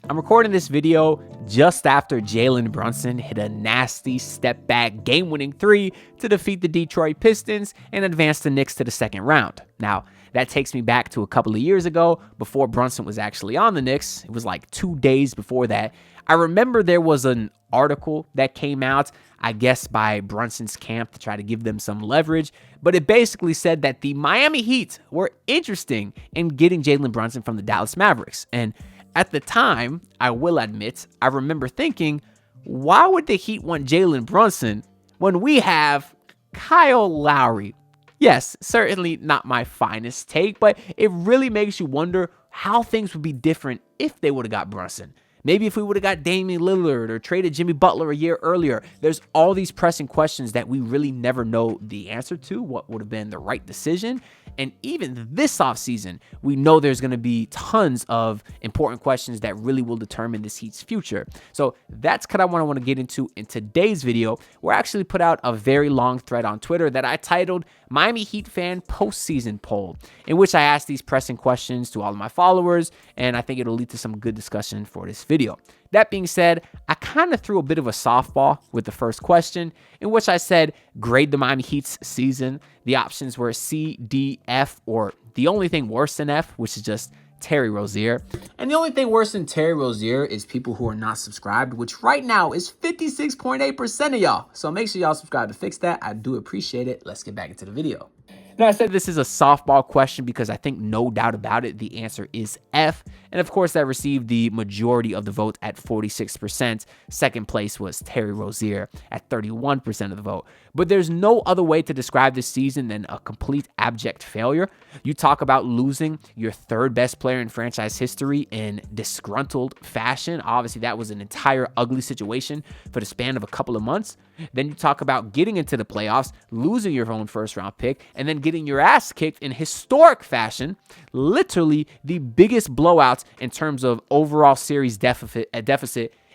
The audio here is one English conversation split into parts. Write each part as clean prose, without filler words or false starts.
I'm recording this video just after Jalen Brunson hit a nasty step-back game-winning three to defeat the Detroit Pistons and advance the Knicks to the second round. Now, that takes me back to a couple of years ago before Brunson was actually on the Knicks. It was like 2 days before that. I remember there was an article that came out, I guess by Brunson's camp to try to give them some leverage, but it basically said that the Miami Heat were interesting in getting Jalen Brunson from the Dallas Mavericks. And at the time, I will admit, I remember thinking, why would the Heat want Jalen Brunson when we have Kyle Lowry? Yes, certainly not my finest take, but it really makes you wonder how things would be different if they would have got Brunson. Maybe if we would have got Damian Lillard or traded Jimmy Butler a year earlier. There's all these pressing questions that we really never know the answer to, what would have been the right decision. And even this offseason, we know there's going to be tons of important questions that really will determine this Heat's future. So that's kind of what I want to get into in today's video, where I actually put out a very long thread on Twitter that I titled Miami Heat Fan Postseason Poll, in which I asked these pressing questions to all of my followers, and I think it'll lead to some good discussion for this video. That being said, I kind of threw a bit of a softball with the first question, in which I said, grade the Miami Heat's season. The options were C, D, F, or the only thing worse than F, which is just Terry Rozier. And the only thing worse than Terry Rozier is people who are not subscribed, which right now is 56.8% of y'all. So make sure y'all subscribe to fix that. I do appreciate it. Let's get back into the video. Now, I said this is a softball question because I think no doubt about it, the answer is F. And of course, that received the majority of the vote at 46%. Second place was Terry Rozier at 31% of the vote. But there's no other way to describe this season than a complete abject failure. You talk about losing your third best player in franchise history in disgruntled fashion. Obviously, that was an entire ugly situation for the span of a couple of months. Then you talk about getting into the playoffs, losing your own first-round pick, and then getting your ass kicked in historic fashion, literally the biggest blowouts in terms of overall series deficit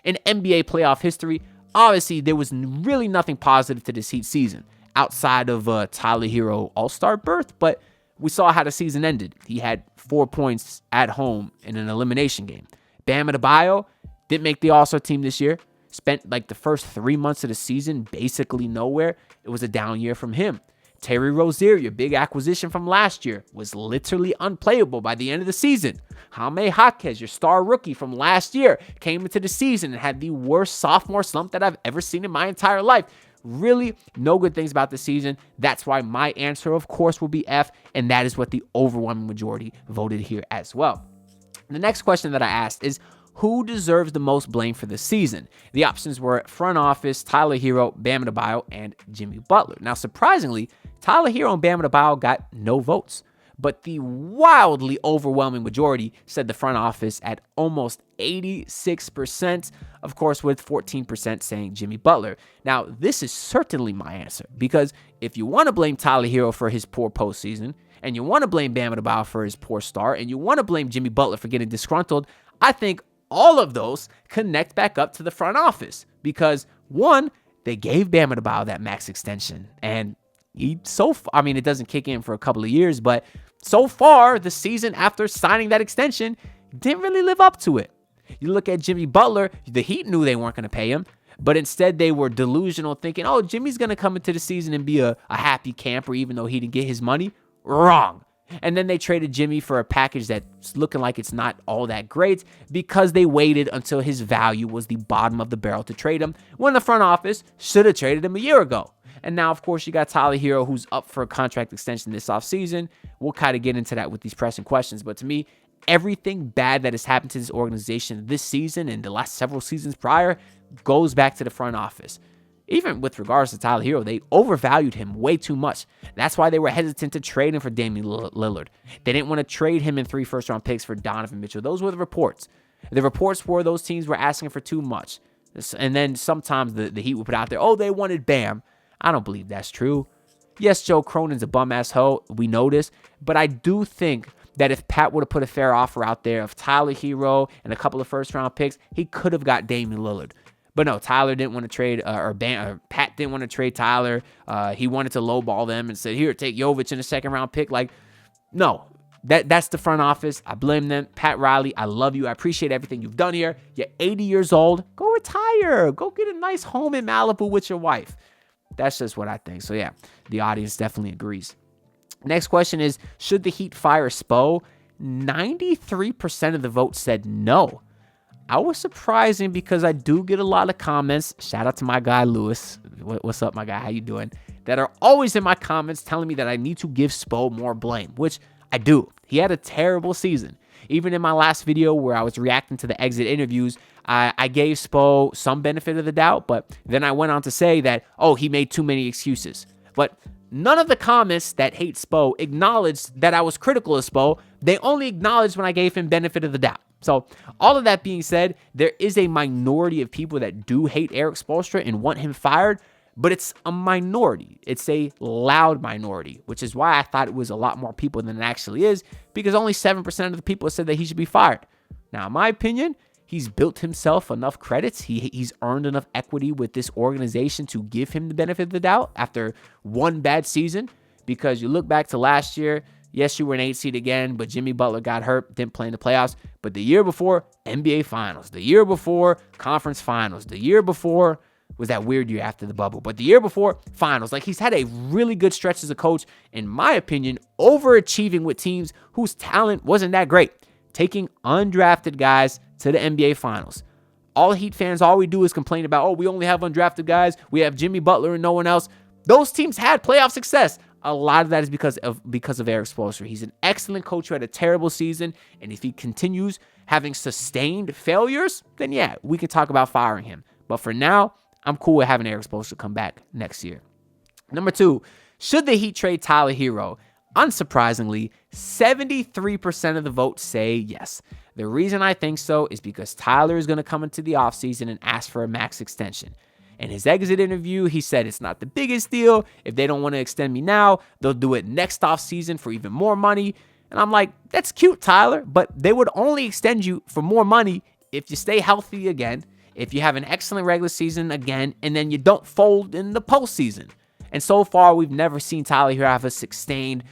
in NBA playoff history. Obviously, there was really nothing positive to this Heat season outside of Tyler Hero All-Star berth, but we saw how the season ended. He had 4 points at home in an elimination game. Bam Adebayo didn't make the All-Star team this year. Spent like the first 3 months of the season basically nowhere. It was a down year from him. Terry Rozier, your big acquisition from last year, was literally unplayable by the end of the season. Jaime Jaquez, your star rookie from last year, came into the season and had the worst sophomore slump that I've ever seen in my entire life. Really, no good things about the season. That's why my answer, of course, will be F, and that is what the overwhelming majority voted here as well. The next question that I asked is, who deserves the most blame for this season? The options were front office, Tyler Hero, Bam Adebayo, and Jimmy Butler. Now, surprisingly, Tyler Hero and Bam Adebayo got no votes, but the wildly overwhelming majority said the front office at almost 86%, of course, with 14% saying Jimmy Butler. Now, this is certainly my answer, because if you want to blame Tyler Hero for his poor postseason, and you want to blame Bam Adebayo for his poor start, and you want to blame Jimmy Butler for getting disgruntled, I think all of those connect back up to the front office because, one, they gave Bam Adebayo that max extension. And it doesn't kick in for a couple of years, but so far, the season after signing that extension didn't really live up to it. You look at Jimmy Butler, the Heat knew they weren't going to pay him, but instead they were delusional thinking, oh, Jimmy's going to come into the season and be a happy camper even though he didn't get his money. Wrong. And then they traded Jimmy for a package that's looking like it's not all that great because they waited until his value was the bottom of the barrel to trade him when the front office should have traded him a year ago. And now, of course, you got Tyler Hero, who's up for a contract extension this offseason. We'll kind of get into that with these pressing questions. But to me, everything bad that has happened to this organization this season and the last several seasons prior goes back to the front office. Even with regards to Tyler Hero, they overvalued him way too much. That's why they were hesitant to trade him for Damian Lillard. They didn't want to trade him in 3 first-round picks for Donovan Mitchell. Those were the reports. The reports were those teams were asking for too much. And then sometimes the Heat would put out there, oh, they wanted Bam. I don't believe that's true. Yes, Joe Cronin's a bum-ass hoe. We know this. But I do think that if Pat would have put a fair offer out there of Tyler Hero and a couple of first-round picks, he could have got Damian Lillard. But no, Tyler didn't want to trade, or Pat didn't want to trade Tyler. He wanted to lowball them and said, here, take Jovic in a second-round pick. Like, no, That's the front office. I blame them. Pat Riley, I love you. I appreciate everything you've done here. You're 80 years old. Go retire. Go get a nice home in Malibu with your wife. That's just what I think. So yeah, the audience definitely agrees. Next question is, should the Heat fire Spo? 93% of the vote said no. I was surprising because I do get a lot of comments. Shout out to my guy, Lewis. What's up, my guy? How you doing? That are always in my comments telling me that I need to give Spo more blame, which I do. He had a terrible season. Even in my last video where I was reacting to the exit interviews, I gave Spo some benefit of the doubt, but then I went on to say that, oh, he made too many excuses. But none of the comments that hate Spo acknowledged that I was critical of Spo. They only acknowledged when I gave him benefit of the doubt. So all of that being said, there is a minority of people that do hate Erik Spoelstra and want him fired, but it's a minority. It's a loud minority, which is why I thought it was a lot more people than it actually is, because only 7% of the people said that he should be fired. Now, in my opinion, he's built himself enough credits. He's earned enough equity with this organization to give him the benefit of the doubt after one bad season, because you look back to last year, yes, you were an 8 seed again, but Jimmy Butler got hurt, didn't play in the playoffs. But the year before, NBA Finals. The year before, Conference Finals. The year before was that weird year after the bubble. But the year before, Finals. Like, he's had a really good stretch as a coach, in my opinion, overachieving with teams whose talent wasn't that great. Taking undrafted guys to the NBA Finals. All Heat fans, all we do is complain about, oh, we only have undrafted guys. We have Jimmy Butler and no one else. Those teams had playoff success. A lot of that is because of Erik Spoelstra. He's an excellent coach who had a terrible season, and if he continues having sustained failures, then yeah, we can talk about firing him. But for now, I'm cool with having Erik Spoelstra come back next year. Number 2, should the Heat trade Tyler Hero? Unsurprisingly, 73% of the vote say yes. The reason I think so is because Tyler is going to come into the offseason and ask for a max extension. In his exit interview, he said it's not the biggest deal. If they don't want to extend me now, they'll do it next offseason for even more money. And I'm like, that's cute, Tyler, but they would only extend you for more money if you stay healthy again, if you have an excellent regular season again, and then you don't fold in the postseason. And so far, we've never seen Tyler here have a sustained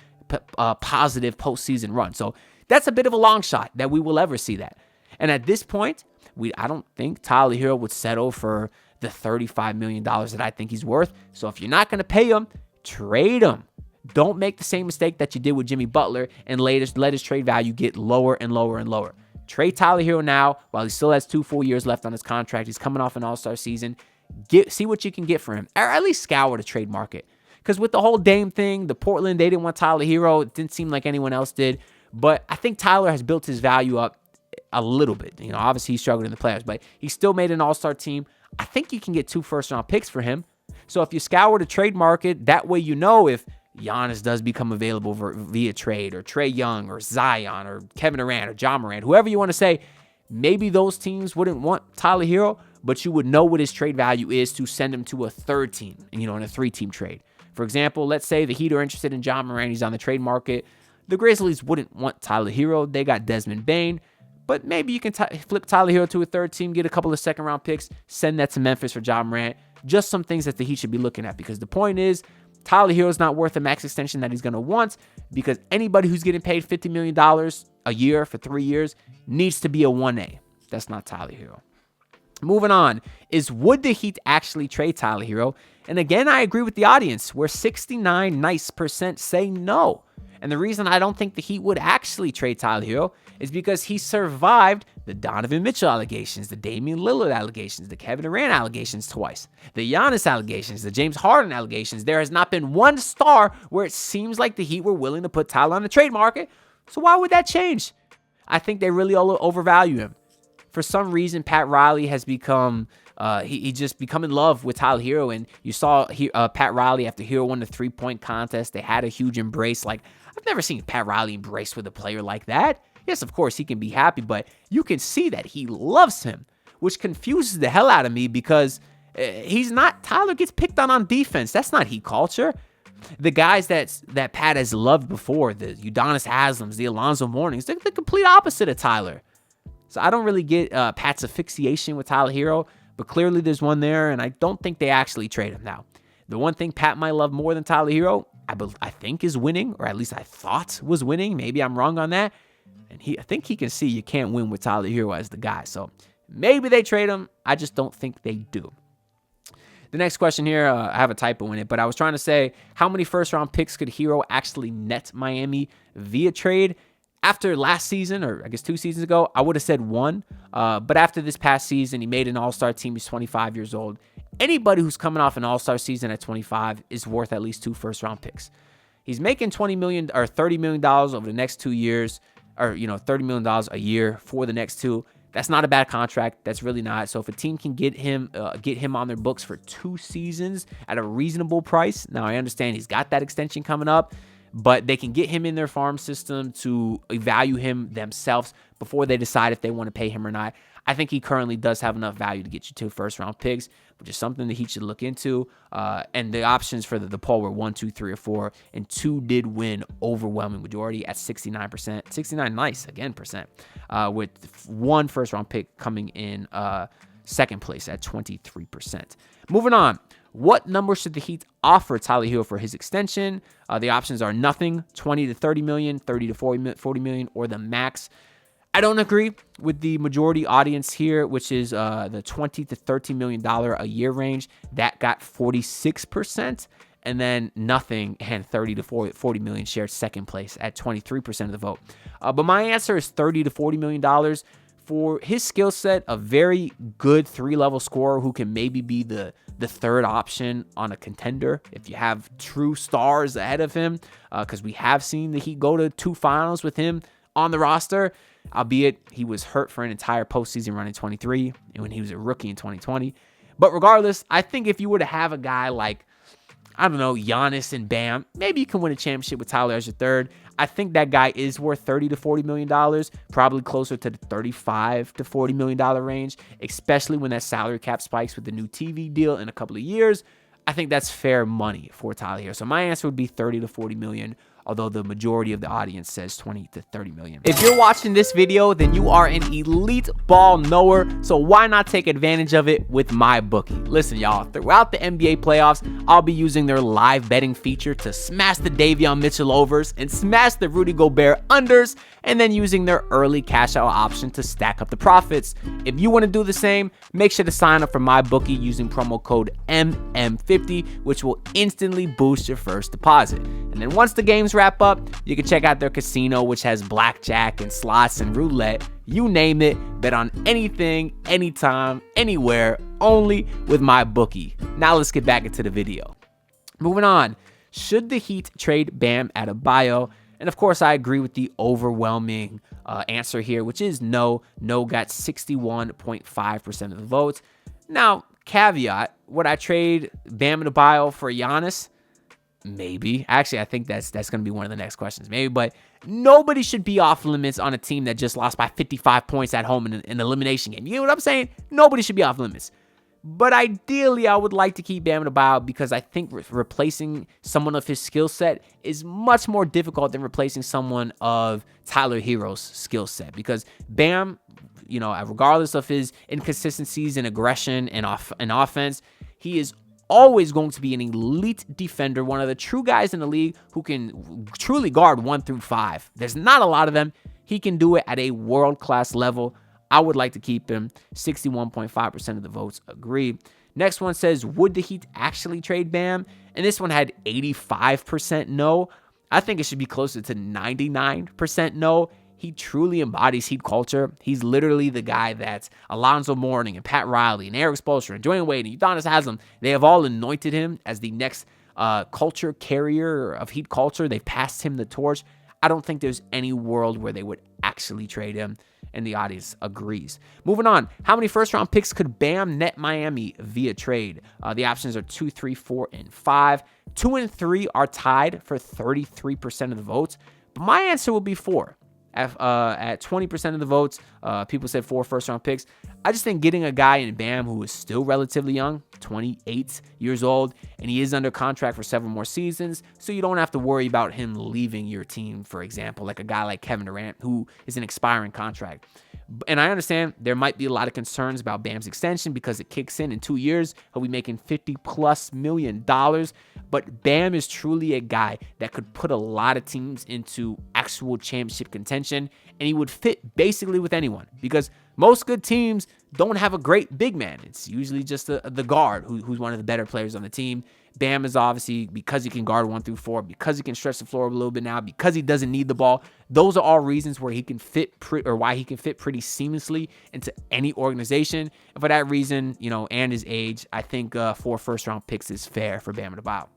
positive postseason run. So that's a bit of a long shot that we will ever see that. And at this point, I don't think Tyler Hero would settle for the $35 million that I think he's worth. So if you're not going to pay him, trade him. Don't make the same mistake that you did with Jimmy Butler and let his trade value get lower and lower and lower. Trade Tyler Hero now while he still has 2 full years left on his contract. He's coming off an all-star season. See what you can get for him, or at least scour the trade market. Because with the whole Dame thing, the Portland, they didn't want Tyler Hero. It didn't seem like anyone else did. But I think Tyler has built his value up a little bit. You know, obviously he struggled in the playoffs, but he still made an all-star team. I think you can get 2 first-round picks for him. So if you scour the trade market, that way you know if Giannis does become available via trade, or Trae Young, or Zion, or Kevin Durant, or Ja Morant, whoever you want to say, maybe those teams wouldn't want Tyler Hero, but you would know what his trade value is to send him to a third team, in a 3-team trade. For example, let's say the Heat are interested in Ja Morant. He's on the trade market. The Grizzlies wouldn't want Tyler Hero. They got Desmond Bane. But maybe you can flip Tyler Hero to a third team, get a couple of second-round picks, send that to Memphis for Ja Morant. Just some things that the Heat should be looking at, because the point is, Tyler Hero is not worth a max extension that he's going to want, because anybody who's getting paid $50 million a year for 3 years needs to be a 1A. That's not Tyler Hero. Moving on, would the Heat actually trade Tyler Hero? And again, I agree with the audience, where 69% say no. And the reason I don't think the Heat would actually trade Tyler Hero is because he survived the Donovan Mitchell allegations, the Damian Lillard allegations, the Kevin Durant allegations twice, the Giannis allegations, the James Harden allegations. There has not been one star where it seems like the Heat were willing to put Tyler on the trade market. So why would that change? I think they really overvalue him. For some reason, Pat Riley has become, he just become in love with Tyler Hero. And you saw Pat Riley after Hero won the 3-point contest. They had a huge embrace. Like, I've never seen Pat Riley embrace with a player like that. Yes, of course, he can be happy, but you can see that he loves him, which confuses the hell out of me, because Tyler gets picked on defense. That's not Heat culture. The guys that Pat has loved before, the Udonis Haslams, the Alonzo Mournings, they're the complete opposite of Tyler. So I don't really get Pat's asphyxiation with Tyler Hero, but clearly there's one there, and I don't think they actually trade him. Now, the one thing Pat might love more than Tyler Hero, I think is winning, or at least I thought was winning. Maybe I'm wrong on that. And I think he can see you can't win with Tyler Hero as the guy. So maybe they trade him. I just don't think they do. The next question here, I have a typo in it, but I was trying to say how many first-round picks could Hero actually net Miami via trade? After last season, or I guess 2 seasons ago, I would have said 1. But after this past season, he made an all-star team. He's 25 years old. Anybody who's coming off an all-star season at 25 is worth at least 2 first-round picks. He's making $20 million or $30 million over the next 2 years, or $30 million a year for the next 2. That's not a bad contract. That's really not. So if a team can get him on their books for 2 seasons at a reasonable price, now I understand he's got that extension coming up, but they can get him in their farm system to evaluate him themselves before they decide if they want to pay him or not. I think he currently does have enough value to get you 2 first-round picks, which is something that he should look into. And the options for the poll were 1, 2, 3, or 4, and 2 did win overwhelming majority at 69%. 69, nice, again, percent, with 1 first-round pick coming in second place at 23%. Moving on. What number should the Heat offer Tyler Hero for his extension? The options are nothing, 20 to 30 million, 30 to 40 million, or the max. I don't agree with the majority audience here, which is the $20 to $13 million a year range. That got 46%, and then nothing and 30 to 40 million shared second place at 23% of the vote. But my answer is $30 to $40 million for his skill set, a very good 3-level scorer who can maybe be the third option on a contender if you have true stars ahead of him, because we have seen the Heat go to 2 finals with him on the roster, albeit he was hurt for an entire postseason run in 23 and when he was a rookie in 2020. But regardless, I think if you were to have a guy like, I don't know, Giannis and Bam, maybe you can win a championship with Tyler as your third. I think that guy is worth $30 to $40 million, probably closer to the $35 to $40 million range, especially when that salary cap spikes with the new TV deal in a couple of years. I think that's fair money for Tyler here. So my answer would be 30 to 40 million, although the majority of the audience says 20 to 30 million. If you're watching this video, then you are an elite ball knower, so why not take advantage of it with MyBookie? Listen, y'all, throughout the NBA playoffs, I'll be using their live betting feature to smash the Davion Mitchell overs and smash the Rudy Gobert unders, and then using their early cash out option to stack up the profits. If you want to do the same, make sure to sign up for MyBookie using promo code MM50, which will instantly boost your first deposit. And then once the games wrap up, you can check out their casino, which has blackjack and slots and roulette. You name it, bet on anything, anytime, anywhere, only with MyBookie. Now let's get back into the video. Moving on, should the Heat trade Bam Adebayo? And of course, I agree with the overwhelming answer here, which is no. No got 61.5% of the votes. Now, caveat, would I trade Bam Adebayo for Giannis? Maybe. Actually, I think that's going to be one of the next questions. Maybe, but nobody should be off limits on a team that just lost by 55 points at home in an elimination game. You know what I'm saying? Nobody should be off limits. But ideally, I would like to keep Bam Adebayo because I think replacing someone of his skill set is much more difficult than replacing someone of Tyler Hero's skill set. Because Bam, regardless of his inconsistencies in aggression and offense, he is always going to be an elite defender, one of the true guys in the league who can truly guard 1 through 5. There's not a lot of them. He can do it at a world-class level. I would like to keep him. 61.5% of the votes agree. Next one says, would the Heat actually trade Bam? And this one had 85% no. I think it should be closer to 99% no. He truly embodies Heat culture. He's literally the guy that Alonzo Mourning and Pat Riley and Eric Spoelstra and Dwayne Wade and Udonis Haslem, they have all anointed him as the next culture carrier of Heat culture. They've passed him the torch. I don't think there's any world where they would actually trade him, and the audience agrees. Moving on, how many first-round picks could Bam net Miami via trade? The options are 2, 3, 4, and 5. 2 and 3 are tied for 33% of the votes, but my answer will be 4. At 20% of the votes, people said 4 first-round picks. I just think getting a guy in Bam who is still relatively young, 28 years old, and he is under contract for several more seasons, so you don't have to worry about him leaving your team, for example, like a guy like Kevin Durant, who is an expiring contract. And I understand there might be a lot of concerns about Bam's extension because it kicks in 2 years. He'll be making $50+ million. but Bam is truly a guy that could put a lot of teams into actual championship contention, and he would fit basically with anyone because most good teams don't have a great big man. It's usually just the guard who's one of the better players on the team. Bam is obviously, because he can guard 1 through 4, because he can stretch the floor a little bit now, because he doesn't need the ball. Those are all reasons where he can fit why he can fit pretty seamlessly into any organization. And for that reason, and his age, I think 4 first-round picks is fair for Bam Adebayo.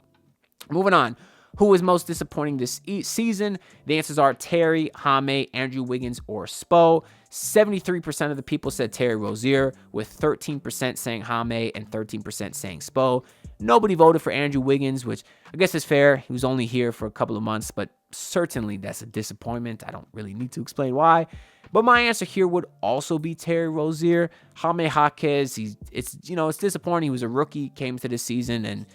Moving on. Who was most disappointing this season? The answers are Terry, Jaime, Andrew Wiggins, or Spo. 73% of the people said Terry Rozier, with 13% saying Jaime and 13% saying Spo. Nobody voted for Andrew Wiggins, which I guess is fair. He was only here for a couple of months, but certainly that's a disappointment. I don't really need to explain why. But my answer here would also be Terry Rozier. Jaime Jaquez, it's disappointing. He was a rookie, came to this season, and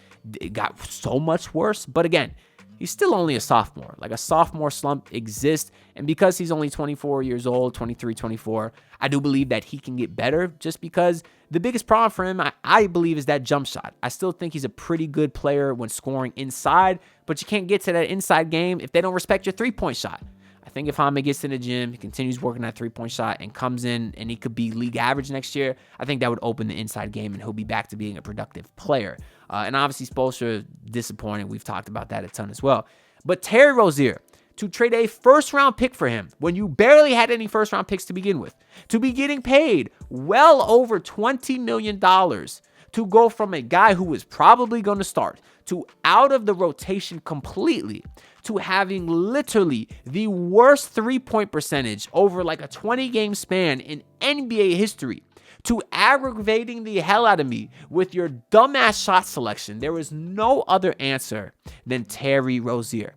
it got so much worse. But again, he's still only a sophomore. Like, a sophomore slump exists. And because he's only 24 years old, 23, 24, I do believe that he can get better, just because the biggest problem for him, I believe, is that jump shot. I still think he's a pretty good player when scoring inside, but you can't get to that inside game if they don't respect your three-point shot. I think if Jaime gets in the gym, he continues working that three-point shot and comes in and he could be league average next year, I think that would open the inside game and he'll be back to being a productive player. And obviously, Spoelstra, disappointing. We've talked about that a ton as well. But Terry Rozier, to trade a first-round pick for him when you barely had any first-round picks to begin with, to be getting paid well over $20 million, to go from a guy who was probably going to start to out of the rotation completely, to having literally the worst three-point percentage over like a 20-game span in NBA history, to aggravating the hell out of me with your dumbass shot selection. There was no other answer than Terry Rozier.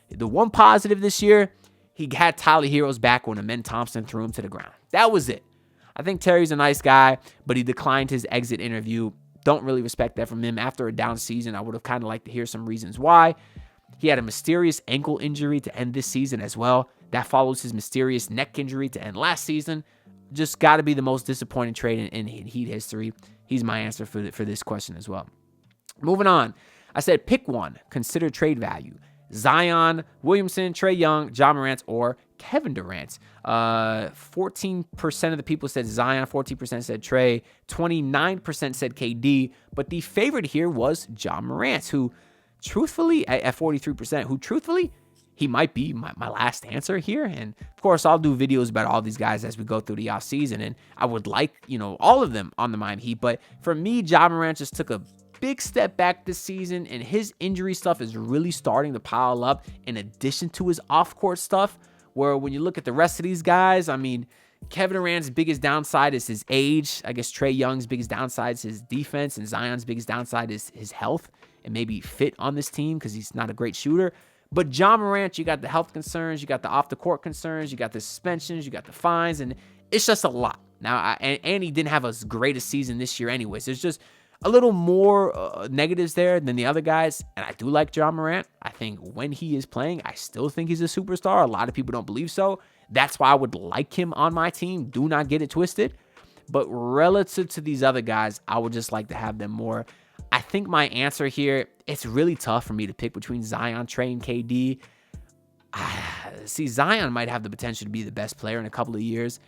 The one positive this year, he had Tyler Hero's back when Amen Thompson threw him to the ground. That was it. I think Terry's a nice guy, but he declined his exit interview. Don't really respect that from him. After a down season, I would have kind of liked to hear some reasons why. He had a mysterious ankle injury to end this season as well. That follows his mysterious neck injury to end last season. Just got to be the most disappointing trade in Heat history. He's my answer for this question as well. Moving on. I said pick one. Consider trade value. Zion Williamson, Trae Young, Ja Morant, or Kevin Durant. 14% of the people said Zion, 14% said Trae, 29% said KD, but the favorite here was Ja Morant, who truthfully, at 43%, he might be my last answer here. And of course, I'll do videos about all these guys as we go through the offseason, and I would like, all of them on the Miami Heat. But for me, Ja Morant just took a big step back this season, and his injury stuff is really starting to pile up in addition to his off-court stuff, where when you look at the rest of these guys, I mean, Kevin Durant's biggest downside is his age. I guess Trae Young's biggest downside is his defense, and Zion's biggest downside is his health and maybe fit on this team because he's not a great shooter. But Ja Morant, you got the health concerns, you got the off-the-court concerns, you got the suspensions, you got the fines, and it's just a lot. Now, and he didn't have as great a season this year anyways. There's just a little more negatives there than the other guys, and I do like Ja Morant. I think when he is playing, I still think he's a superstar. A lot of people don't believe so. That's why I would like him on my team. Do not get it twisted. But relative to these other guys, I would just like to have them more. I think my answer here, it's really tough for me to pick between Zion, Trae, and KD. See, Zion might have the potential to be the best player in a couple of years,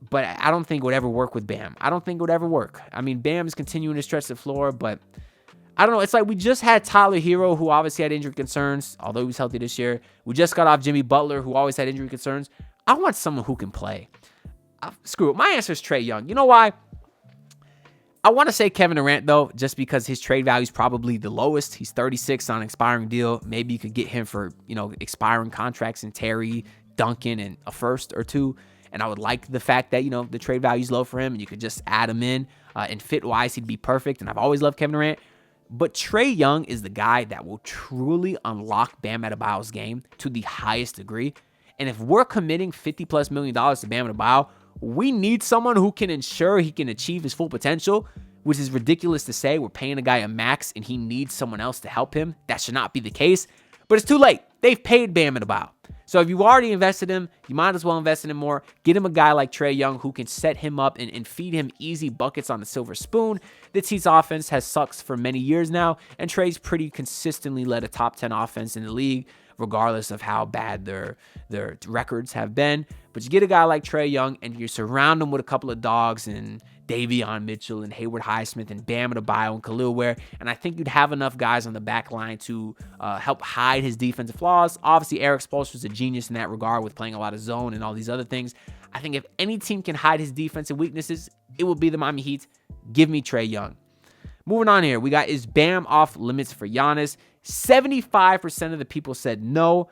but I don't think it would ever work with Bam. I don't think it would ever work. I mean, Bam is continuing to stretch the floor, but I don't know. It's like we just had Tyler Hero, who obviously had injury concerns, although he was healthy this year. We just got off Jimmy Butler, who always had injury concerns. I want someone who can play. Screw it. My answer is Trae Young. You know why? I want to say Kevin Durant, though, just because his trade value is probably the lowest. He's 36 on an expiring deal. Maybe you could get him for, expiring contracts in Terry, Duncan, and a first or two. And I would like the fact that, the trade value is low for him and you could just add him in. And fit-wise, he'd be perfect. And I've always loved Kevin Durant. But Trae Young is the guy that will truly unlock Bam Adebayo's game to the highest degree. And if we're committing $50+ million to Bam Adebayo, we need someone who can ensure he can achieve his full potential, which is ridiculous to say. We're paying a guy a max and he needs someone else to help him. That should not be the case. But it's too late. They've paid Bam Adebayo. So if you already invested him, you might as well invest in him more. Get him a guy like Trae Young who can set him up and feed him easy buckets on the silver spoon. The Heat's offense has sucked for many years now, and Trae's pretty consistently led a top 10 offense in the league, regardless of how bad their records have been. But you get a guy like Trae Young, and you surround him with a couple of dogs and Davion Mitchell and Hayward Highsmith and Bam Adebayo and Khalil Ware, and I think you'd have enough guys on the back line to help hide his defensive flaws. Obviously, Eric Spoelstra is a genius in that regard with playing a lot of zone and all these other things. I think if any team can hide his defensive weaknesses, it will be the Miami Heat. Give me Trae Young. Moving on here, we got, is Bam off limits for Giannis? 75% of the people said no.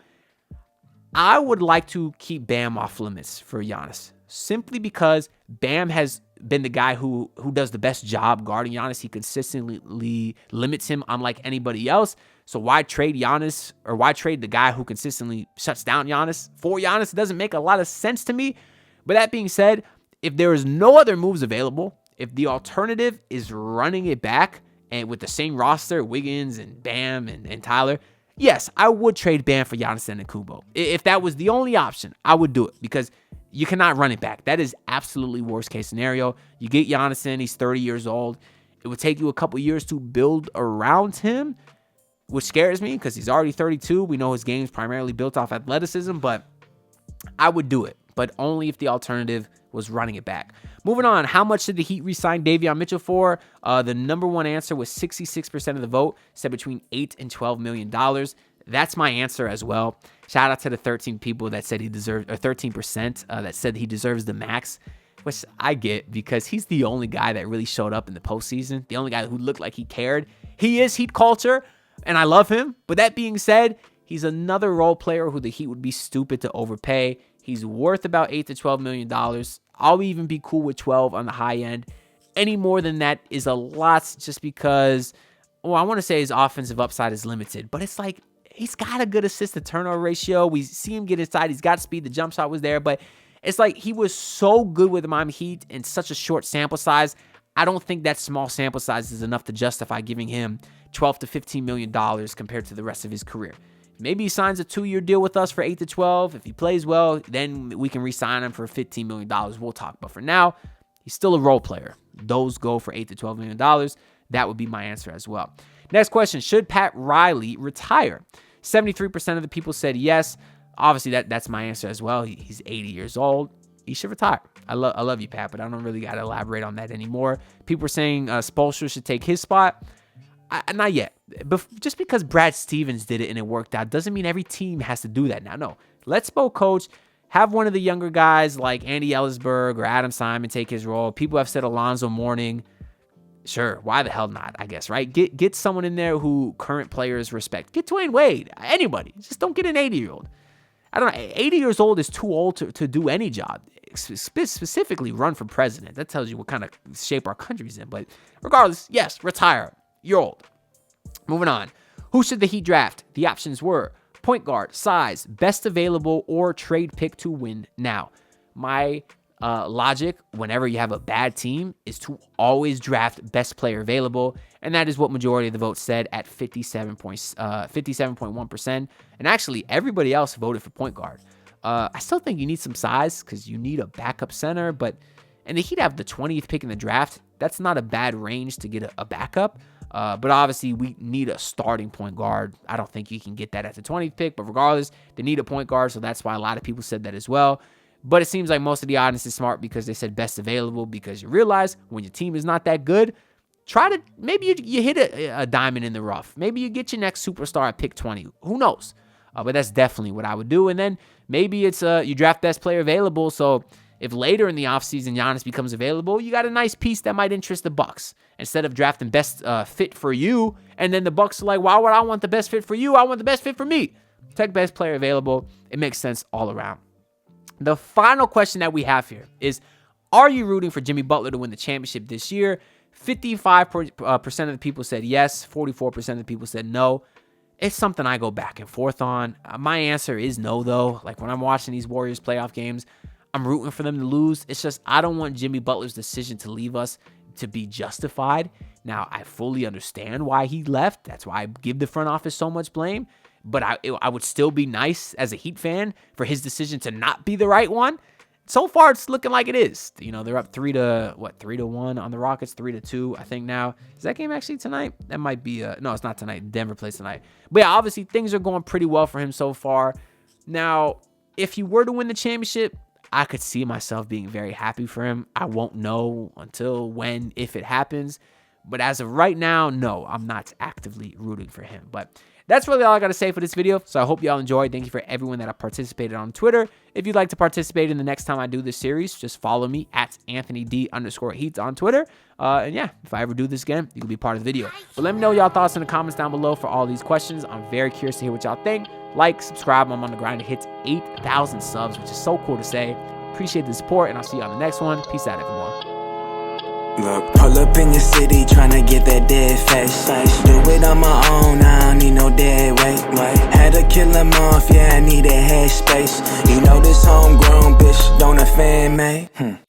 I would like to keep Bam off limits for Giannis, simply because Bam has been the guy who does the best job guarding Giannis. He consistently limits him unlike anybody else. So why trade Giannis, or why trade the guy who consistently shuts down Giannis for Giannis? It doesn't make a lot of sense to me. But that being said, if there is no other moves available, if the alternative is running it back and with the same roster, Wiggins and Bam and Tyler, yes, I would trade Bam for Giannis Antetokounmpo. If that was the only option, I would do it, because you cannot run it back. That is absolutely worst case scenario. You get Giannis in, he's 30 years old. It would take you a couple years to build around him, which scares me because he's already 32. We know his game's primarily built off athleticism, but I would do it, but only if the alternative was running it back. Moving on, how much did the Heat re-sign Davion Mitchell for? The number one answer was 66% of the vote, said between $8 and $12 million. That's my answer as well. Shout out to the 13 people that said he deserved, or 13% that said he deserves the max, which I get because he's the only guy that really showed up in the postseason, the only guy who looked like he cared. He is Heat culture, and I love him. But that being said, he's another role player who the Heat would be stupid to overpay. He's worth about $8 to $12 million. I'll even be cool with 12 on the high end. Any more than that is a lot, just because, well, I want to say his offensive upside is limited, but it's like, he's got a good assist to turnover ratio. We see him get inside. He's got speed. The jump shot was there, but it's like he was so good with the Miami Heat in such a short sample size. I don't think that small sample size is enough to justify giving him $12 to $15 million compared to the rest of his career. Maybe he signs a 2-year deal with us for 8 to 12. If he plays well, then we can re-sign him for $15 million. We'll talk. But for now, he's still a role player. Those go for $8 to $12 million. That would be my answer as well. Next question, should Pat Riley retire? 73% of the people said yes. Obviously, that's my answer as well. He's 80 years old. He should retire. I love you, Pat, but I don't really got to elaborate on that anymore. People are saying Spoelstra should take his spot. Not yet. Just because Brad Stevens did it and it worked out doesn't mean every team has to do that now. No, let Spo coach. Have one of the younger guys like Andy Ellisberg or Adam Simon take his role. People have said Alonzo Mourning. Sure, why the hell not, I guess, right? Get someone in there who current players respect. Get Dwayne Wade. Anybody. Just don't get an 80-year-old. I don't know. 80 years old is too old to do any job. Specifically run for president. That tells you what kind of shape our country's in. But regardless, yes, retire. You're old. Moving on. Who should the Heat draft? The options were point guard, size, best available, or trade pick to win now. My logic, whenever you have a bad team, is to always draft best player available, and that is what majority of the votes said at 57.1%. And actually, everybody else voted for point guard. I still think you need some size because you need a backup center, and the Heat have the 20th pick in the draft. That's not a bad range to get a backup. But obviously, we need a starting point guard. I don't think you can get that at the 20th pick, but regardless, they need a point guard, so that's why a lot of people said that as well. But it seems like most of the audience is smart because they said best available, because you realize when your team is not that good, maybe you hit a diamond in the rough. Maybe you get your next superstar at pick 20. Who knows? But that's definitely what I would do. And then maybe it's you draft best player available, so if later in the offseason Giannis becomes available, you got a nice piece that might interest the Bucks. Instead of drafting best fit for you, and then the Bucks are like, why would I want the best fit for you? I want the best fit for me. Take best player available. It makes sense all around. The final question that we have here is, are you rooting for Jimmy Butler to win the championship this year? 55% of the people said yes. 44% of the people said no. It's something I go back and forth on. My answer is no, though. Like, when I'm watching these Warriors playoff games, I'm rooting for them to lose. It's just I don't want Jimmy Butler's decision to leave us to be justified. Now, I fully understand why he left. That's why I give the front office so much blame. but I would still be nice as a Heat fan for his decision to not be the right one. So far, it's looking like it is. You know, they're up 3-1 on the Rockets, 3-2, I think now. Is that game actually tonight? That might be, no, it's not tonight. Denver plays tonight. But yeah, obviously, things are going pretty well for him so far. Now, if he were to win the championship, I could see myself being very happy for him. I won't know until when, if it happens. But as of right now, no, I'm not actively rooting for him. But that's really all I got to say for this video. So I hope y'all enjoyed. Thank you for everyone that participated on Twitter. If you'd like to participate in the next time I do this series, just follow me at AnthonyD_Heats on Twitter. And yeah, if I ever do this again, you can be part of the video. But let me know y'all thoughts in the comments down below for all these questions. I'm very curious to hear what y'all think. Like, subscribe. I'm on the grind to hit 8,000 subs, which is so cool to say. Appreciate the support, and I'll see you on the next one. Peace out, everyone. Look, pull up in your city, tryna get that dead face. Do it on my own, I don't need no dead weight. Had to kill him off, yeah, I need a head space. You know this homegrown bitch don't offend me.